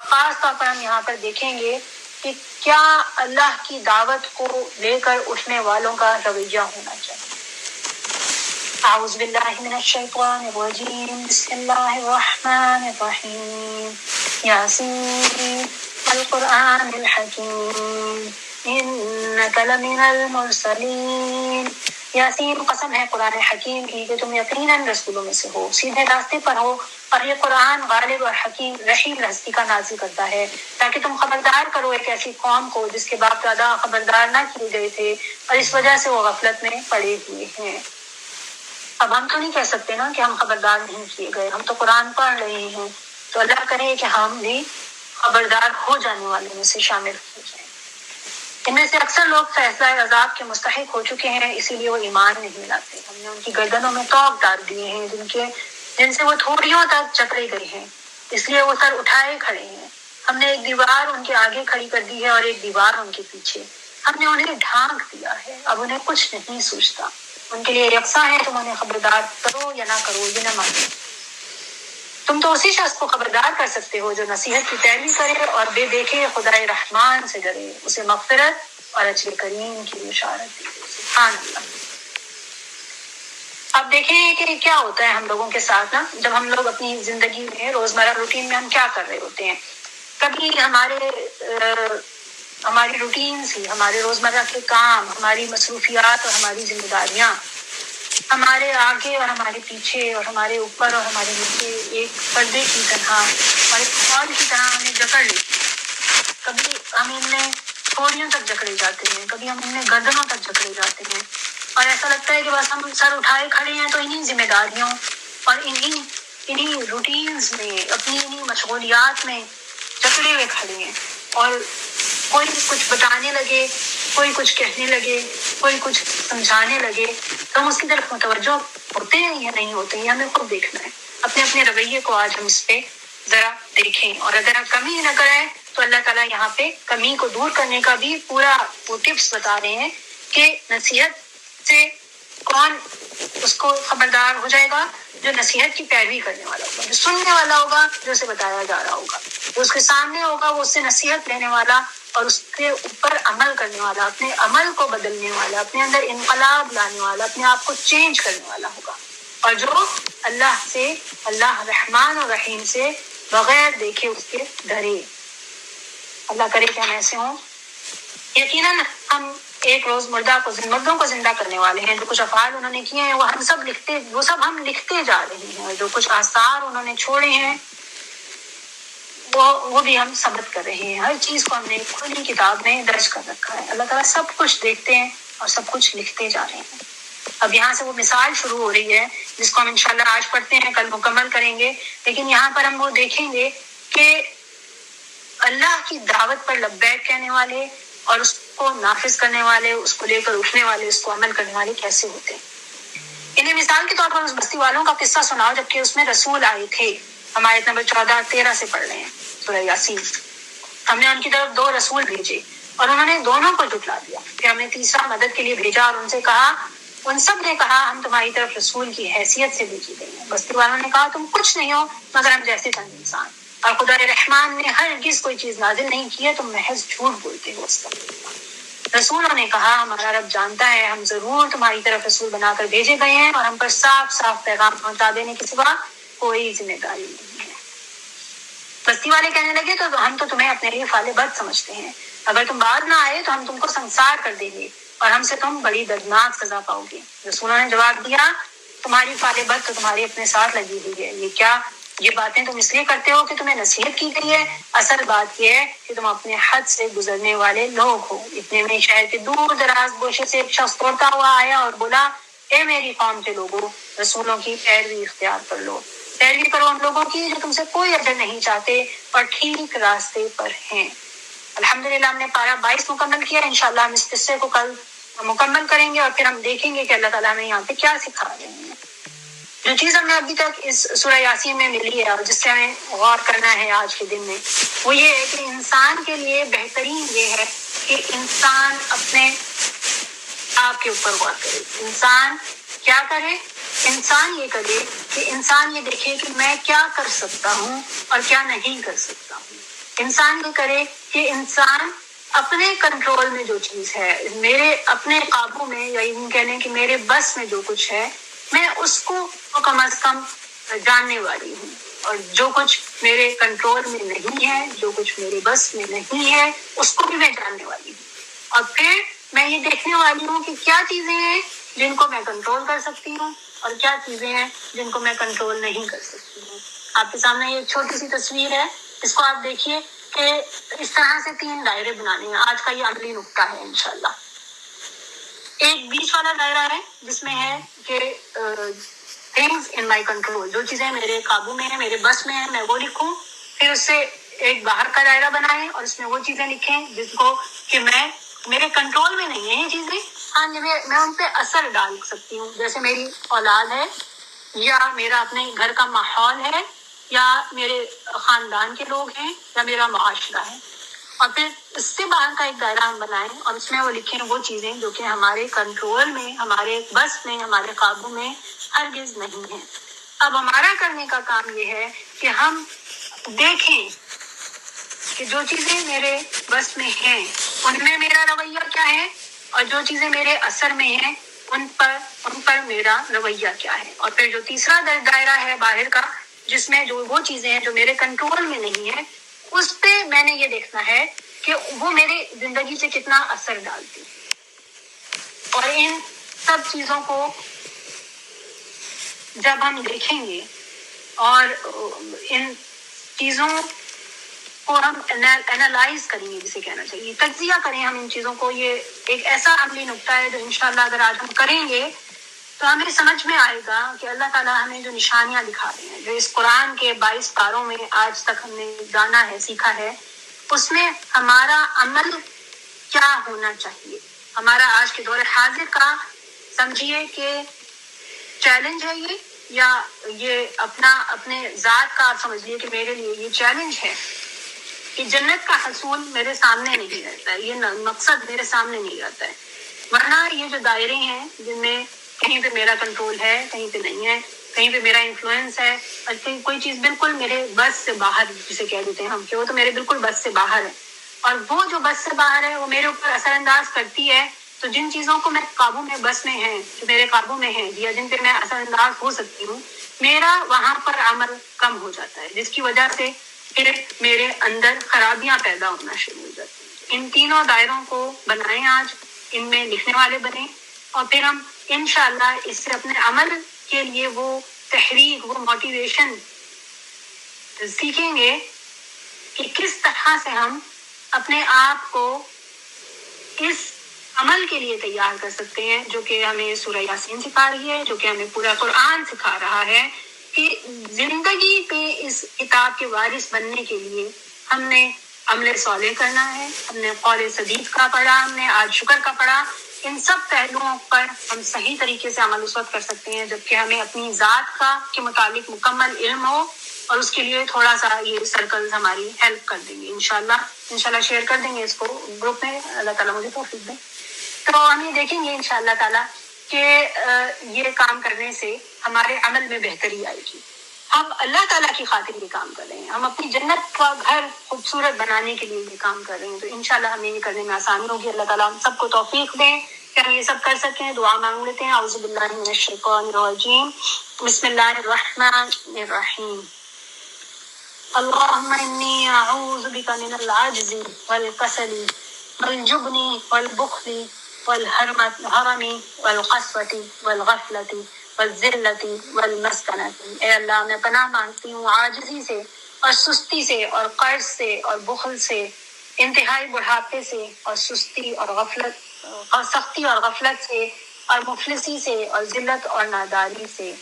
خاص طور پر ہم یہاں پر دیکھیں گے کہ کیا اللہ کی دعوت کو لے کر اٹھنے والوں کا رویہ ہونا چاہیے۔ اعوذ باللہ من الشیطان الرجیم، بسم اللہ الرحمن الرحیم، یاسین القرآن الحکیم انک لمن المرسلین۔ یاسین قسم ہے قرآن حکیم کی کہ تم یقیناً رسولوں میں سے ہو، سیدھے راستے پر ہو، اور یہ قرآن غالب اور حکیم رحیم ہستی کا نازل کرتا ہے تاکہ تم خبردار کرو ایک ایسی قوم کو جس کے باپ دادا خبردار نہ کیے گئے تھے اور اس وجہ سے وہ غفلت میں پڑے ہوئے ہیں۔ اب ہم تو نہیں کہہ سکتے نا کہ ہم خبردار نہیں کیے گئے، ہم تو قرآن پڑھ رہے ہیں، تو اللہ کرے کہ ہم بھی خبردار ہو جانے والوں میں سے شامل ہو جائیں۔ ان میں سے اکثر لوگ فیصلہ عذاب کے مستحق ہو چکے ہیں، اسی لیے وہ ایمان نہیں لاتے۔ ہم نے ان کی گردنوں میں توق ڈال دیے ہیں جن سے وہ تھوڑیوں تک جکڑے گئے ہیں، اس لیے وہ سر اٹھائے کھڑے ہیں۔ ہم نے ایک دیوار ان کے آگے کھڑی کر دی ہے اور ایک دیوار ان کے پیچھے، ہم نے انہیں ڈھانک دیا ہے، اب انہیں کچھ نہیں سوچتا۔ ان کے لیے یکساں ہے، تم انہیں خبردار کرو یا نہ کرو، یہ نہ مانو۔ تم تو اسی شخص کو خبردار کر سکتے ہو جو نصیحت کی پیروی کرے اور بے دیکھے خدائے رحمان سے ڈرے، اسے مغفرت اور اجر کریم کی بشارت دے۔ سبحان اللہ۔ اب دیکھیں کہ کیا ہوتا ہے ہم لوگوں کے ساتھ نا، جب ہم لوگ اپنی زندگی میں روزمرہ روٹین میں ہم کیا کر رہے ہوتے ہیں۔ کبھی ہماری روٹین سے، ہمارے روزمرہ کے کام، ہماری مصروفیات اور ہماری ذمہ داریاں ہمارے آگے اور ہمارے پیچھے اور ہمارے اوپر اور ہمارے نیچے ایک پردے کی طرح اور ایک خال کی طرح ہمیں جکڑ لیتی ہیں۔ کبھی ہم ان میں تھوڑیوں تک جکڑے جاتے ہیں، کبھی ہم ان میں گردنوں تک جکڑے جاتے ہیں، اور ایسا لگتا ہے کہ بس ہم سر اٹھائے کھڑے ہیں تو انہی ذمہ داریوں اور انہی روٹینز میں، اپنی انہی مشغولیات میں جکڑے ہوئے کھڑے ہیں، اور کوئی کچھ بتانے لگے، کوئی کچھ کہنے لگے، کوئی کچھ سمجھانے لگے تو ہم اس کی طرف متوجہ ہوتے ہیں یا نہیں ہوتے ہیں، ہمیں خود دیکھنا ہے۔ اپنے رویے کو آج ہم اس پہ ذرا دیکھیں، اور اگر ہم کمی نہ کریں تو اللہ تعالیٰ یہاں پہ کمی کو دور کرنے کا بھی پورا وہ ٹپس بتا رہے ہیں کہ نصیحت سے کون اس کو خبردار ہو جائے گا، جو نصیحت کی پیروی کرنے والا ہوگا، جو سننے والا ہوگا، جو اسے بتایا جا رہا ہوگا، جو اس کے سامنے ہوگا وہ اس سے نصیحت لینے والا اور اس کے اوپر عمل کرنے والا، اپنے عمل کو بدلنے والا، اپنے اندر انقلاب لانے والا، اپنے آپ کو چینج کرنے والا ہوگا، اور جو اللہ رحمان اور رحیم سے بغیر دیکھے اس کے ڈرے۔ اللہ کرے کہ ہم ایسے ہوں۔ یقیناً ہم ایک روز مردوں کو زندہ کرنے والے ہیں۔ جو کچھ افعال انہوں نے کیے ہیں وہ سب ہم لکھتے جا رہے ہیں، اور جو کچھ آثار انہوں نے چھوڑے ہیں وہ بھی ہم ثبت کر رہے ہیں۔ ہر چیز کو ہم نے کھلی کتاب میں درج کر رکھا ہے۔ اللہ تعالیٰ سب کچھ دیکھتے ہیں اور سب کچھ لکھتے جا رہے ہیں۔ اب یہاں سے وہ مثال شروع ہو رہی ہے جس کو ہم انشاءاللہ آج پڑھتے ہیں، کل مکمل کریں گے، لیکن یہاں پر ہم وہ دیکھیں گے کہ اللہ کی دعوت پر لبیک کہنے والے اور اس کو نافذ کرنے والے، اس کو لے کر اٹھنے والے، اس کو عمل کرنے والے کیسے ہوتے ہیں۔ انہیں مثال کے طور پر اس بستی والوں کا قصہ سناؤ جبکہ اس میں رسول آئے تھے۔ ہم آیت نمبر 14-13 سے پڑھ رہے ہیں سورہ یاسین۔ ہم نے ان کی طرف 2 رسول بھیجے اور انہوں نے دونوں کو جھٹلا دیا، پھر ہم نے تیسرا مدد کے لیے بھیجا اور ان سب نے کہا ہم تمہاری طرف رسول کی حیثیت سے بھیجے گئے ہیں۔ بستی والوں نے کہا تم کچھ نہیں ہو مگر ہم جیسے چند انسان، اور خدا رحمان نے ہرگز کوئی چیز نازل نہیں کی ہے، تم محض جھوٹ بولتے ہو۔ اس کا رسولوں نے کہا ہمارا رب جانتا ہے ہم ضرور تمہاری طرف رسول بنا کر بھیجے گئے ہیں، اور ہم پر صاف صاف پیغام پہنچا دینے کے سوا کوئی ذمہ داری نہیں ہے۔ بستی والے کہنے لگے تو ہم تو تمہیں اپنے لیے فال بد سمجھتے ہیں، اگر تم بعد نہ آئے تو ہم تم کو سنسار کر دیں گے اور ہم سے تم بڑی دردناک سزا پاؤ گے۔ رسولوں نے جواب دیا تمہاری فال بد تو تمہاری اپنے ساتھ لگی ہوئی ہے، یہ باتیں تم اس لیے کرتے ہو کہ تمہیں نصیحت کی گئی ہے، اصل بات یہ ہے کہ تم اپنے حد سے گزرنے والے لوگ ہو۔ اتنے میں شہر کے دور دراز گوشے سے ایک شخص دوڑتا ہوا آیا اور بولا اے میری قوم کے لوگوں، رسولوں کی پیروی اختیار کر لو، پیروی کرو ان لوگوں کی جو تم سے کوئی اجر نہیں چاہتے اور ٹھیک راستے پر ہیں۔ الحمدللہ ہم نے پارہ 22 مکمل کیا، انشاءاللہ ہم اس قصے کو کل مکمل کریں گے اور پھر ہم دیکھیں گے کہ اللہ تعالیٰ ہمیں یہاں پہ کیا سکھا رہے ہیں۔ جو چیز ہمیں ابھی تک اس سورہ یاسین میں ملی ہے اور جس سے ہمیں غور کرنا ہے آج کے دن میں، وہ یہ ہے کہ انسان کے لیے بہترین یہ ہے کہ انسان اپنے آپ کے اوپر غور کرے۔ انسان کیا کرے؟ انسان یہ کرے کہ انسان یہ دیکھے کہ میں کیا کر سکتا ہوں اور کیا نہیں کر سکتا ہوں۔ انسان یہ کرے کہ انسان اپنے کنٹرول میں جو چیز ہے، میرے اپنے قابو میں، یا یوں کہہ لیں کہ میرے بس میں جو کچھ ہے، میں اس کو کم از کم جاننے والی ہوں، اور جو کچھ میرے کنٹرول میں نہیں ہے، جو کچھ میرے بس میں نہیں ہے، اس کو بھی میں جاننے والی ہوں. اور پھر میں یہ دیکھنے والی ہوں کہ کیا چیزیں ہیں جن کو میں کنٹرول کر سکتی ہوں، اور کیا چیزیں ہیں جن کو میں کنٹرول نہیں کر سکتی ہوں. آپ کے سامنے یہ ایک چھوٹی سی تصویر ہے، اس کو آپ دیکھیے کہ اس طرح سے 3 دائرے بنانے ہیں. آج کا یہ عملی نقطہ ہے انشاءاللہ. ایک بیچ والا دائرہ ہے جس میں ہے کہ things in my control، جو چیزیں میرے قابو میں ہیں، میرے بس میں ہیں، میں وہ لکھوں. پھر اس سے ایک باہر کا دائرہ بنائیں اور اس میں وہ چیزیں لکھیں جس کو کہ میرے کنٹرول میں نہیں ہے یہ چیزیں، ہاں میں ان پہ اثر ڈال سکتی ہوں، جیسے میری اولاد ہے، یا میرا اپنے گھر کا ماحول ہے، یا میرے خاندان کے لوگ ہیں، یا میرا معاشرہ ہے. اور پھر اس سے باہر کا ایک دائرہ ہم بنائیں اور اس میں وہ لکھیں وہ چیزیں جو کہ ہمارے کنٹرول میں، ہمارے بس میں، ہمارے قابو میں ہرگز نہیں ہیں. اب ہمارا کرنے کا کام یہ ہے کہ ہم دیکھیں کہ جو چیزیں میرے بس میں ہیں ان میں میرا رویہ کیا ہے، اور جو چیزیں میرے اثر میں ہیں ان پر میرا رویہ کیا ہے. اور پھر جو تیسرا دائرہ ہے باہر کا، جس میں جو وہ چیزیں ہیں جو میرے کنٹرول میں نہیں ہے، اس پہ میں نے یہ دیکھنا ہے کہ وہ میری زندگی سے کتنا اثر ڈالتی. اور ان سب چیزوں کو جب ہم دیکھیں گے اور ان چیزوں کو ہم انالائز کریں گے، جسے کہنا چاہیے تجزیہ کریں ہم ان چیزوں کو. یہ ایک ایسا عملی نقطہ ہے جو انشاءاللہ اگر آج ہم کریں گے تو ہمیں سمجھ میں آئے گا کہ اللہ تعالیٰ ہمیں جو نشانیاں دکھا رہے ہیں، جو اس قرآن کے 22 پاروں میں آج تک ہم نے جانا ہے، سیکھا ہے، اس میں ہمارا عمل کیا ہونا چاہیے. ہمارا آج کے دور حاضر کا سمجھیے کہ چیلنج ہے یہ، یا یہ اپنے ذات کا آپ سمجھ لیے کہ میرے لیے یہ چیلنج ہے کہ جنت کا حصول میرے سامنے نہیں رہتا ہے، یہ مقصد میرے سامنے نہیں رہتا ہے. ورنہ یہ جو دائرے ہیں جن میں کہیں پہ میرا کنٹرول ہے، کہیں پہ نہیں ہے، کہیں پہ میرا انفلوئنس ہے، اور کوئی چیز بالکل میرے بس سے باہر، جسے کہہ دیتے ہیں ہم کہ وہ تو میرے بالکل بس سے باہر ہے. اور وہ جو بس سے باہر ہے وہ میرے اوپر اثر انداز کرتی ہے. تو جن چیزوں کو میں قابو میں بس میں ہیں، جو میرے قابو میں ہیں، یا جن پہ میں اثر انداز ہو سکتی ہوں، میرا وہاں پر عمل کم ہو جاتا ہے، جس کی وجہ سے پھر میرے اندر خرابیاں پیدا ہونا شروع ہو جاتی ہیں. ان تینوں دائروں کو بنائیں آج، ان میں لکھنے والے بنیں، اور پھر ہم انشاءاللہ اس سے اپنے عمل کے لیے وہ تحریک، وہ موٹیویشن سیکھیں گے کہ کس طرح سے ہم اپنے آپ کو اس عمل کے لیے تیار کر سکتے ہیں جو کہ ہمیں سورہ یاسین سکھا رہی ہے، جو کہ ہمیں پورا قرآن سکھا رہا ہے کہ زندگی پہ اس کتاب کے وارث بننے کے لیے ہم نے عمل صالح کرنا ہے. ہم نے قول سدید کا پڑھا، ہم نے آج شکر کا پڑھا. ان سب پہلوؤں پر ہم صحیح طریقے سے عمل اس وقت کر سکتے ہیں جبکہ ہمیں اپنی ذات کا کے متعلق مکمل علم ہو، اور اس کے لیے تھوڑا سا یہ سرکلز ہماری ہیلپ کر دیں گے. انشاءاللہ شیئر کر دیں گے اس کو گروپ میں، اللہ تعالیٰ مجھے توفیق دے. تو ہم یہ دیکھیں گے انشاءاللہ تعالیٰ کہ یہ کام کرنے سے ہمارے عمل میں بہتری آئے گی. ہم اللہ تعالیٰ کی خاطر یہ کام کر رہے ہیں، ہم اپنی جنت کا گھر خوبصورت بنانے کے لیے یہ کام کر رہے ہیں. تو انشاءاللہ ہمیں یہ کرنے میں آسانی ہوگی. اللہ تعالیٰ ہم سب کو توفیق دیں کہ ہم یہ سب کر سکیں. دعا مانگ لیتے ہیں. اعوذ باللہ من الشیطان الرجیم، بسم اللہ الرحمن الرحیم. اللهم إني أعوذ بك من العجز والكسل والجبن والبخل والهرم والقسوة والغفلة والذلة والمسكنة. اے اللہ میں پناہ مانگتی ہوں عاجزی سے اور سستی سے اور قرض سے اور بخل سے، انتہائی بڑھاپے سے اور سستی اور غفلت اور سختی اور غفلت سے اور مفلسی سے اور ذلت اور ناداری سے.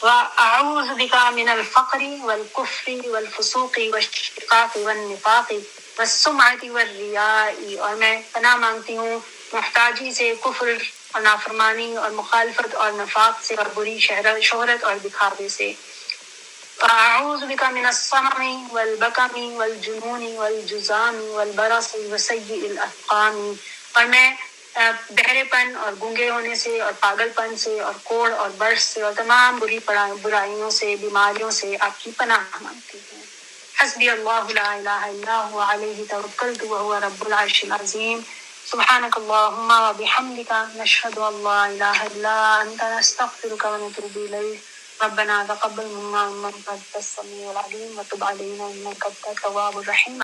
وَأَعُوذُ بِكَ مِنَ الْفَقْرِ وَالْكُفْرِ وَالْفُسُوقِ وَالشِّقَاقِ وَالنِّفَاقِ وَالسُّمْعَةِ وَالرِّيَاءِ، اور میں پناہ مانگتی ہوں محتاجی سے، کفر اور نافرمانی اور مخالفت اور نفاق سے اور بری شہرت اور دکھاوے سے. وَأَعُوذُ بِكَ مِنَ الصَّمَمِ وَالْبَكَمِ وَالْجُنُونِ وَالْجُذَامِ وَالْبَرَصِ وَسَيِّئِ الْأَسْقَامِ، اور میں بہرے پن اور گونگے ہونے سے اور پاگل پن سے اور کوڑ اور برس سے اور تمام برائیوں سے، بیماریوں سے آپ کی پناہ مانگتی ہوں. حسبي الله لا إله إلا هو عليه توكلت وهو رب العرش العظيم. سبحانك اللهم وبحمدك نشهد أن لا إله إلا أنت نستغفرك ونتوب إليك. ربنا تقبل منا إنك أنت السميع العليم وتب علينا إنك أنت التواب الرحيم.